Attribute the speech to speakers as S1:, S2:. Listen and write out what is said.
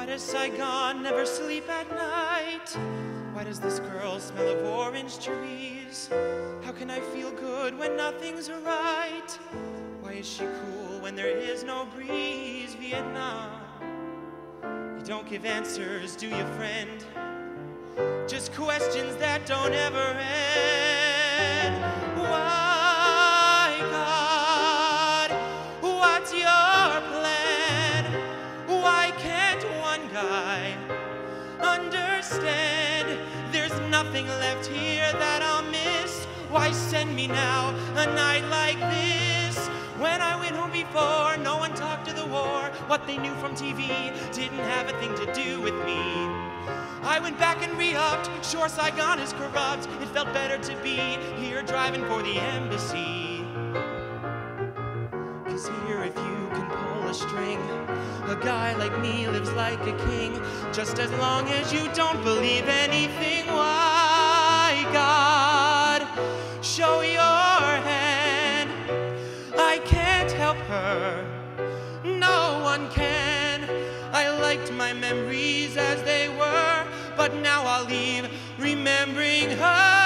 S1: Why does Saigon never sleep at night? Why does this girl smell of orange trees? How can I feel good when nothing's right? Why is she cool when there is no breeze? Vietnam, you don't give answers, do you, friend? Just questions that don't ever end. Why, God, what's your plan? Why can't one guy understand? There's nothing left here that I'll miss. Why send me now a night like this? When I went home before, no one talked to the war. What they knew from TV didn't have a thing to do with me. I went back and re-upped, sure Saigon is corrupt. It felt better to be here driving for the embassy. 'Cause here if you can pull a string, a guy like me lives like a king. Just as long as you don't believe anything. Why, God, show your hand. I can't help her, no one can. I liked my memories as they were, but now I'll leave remembering her.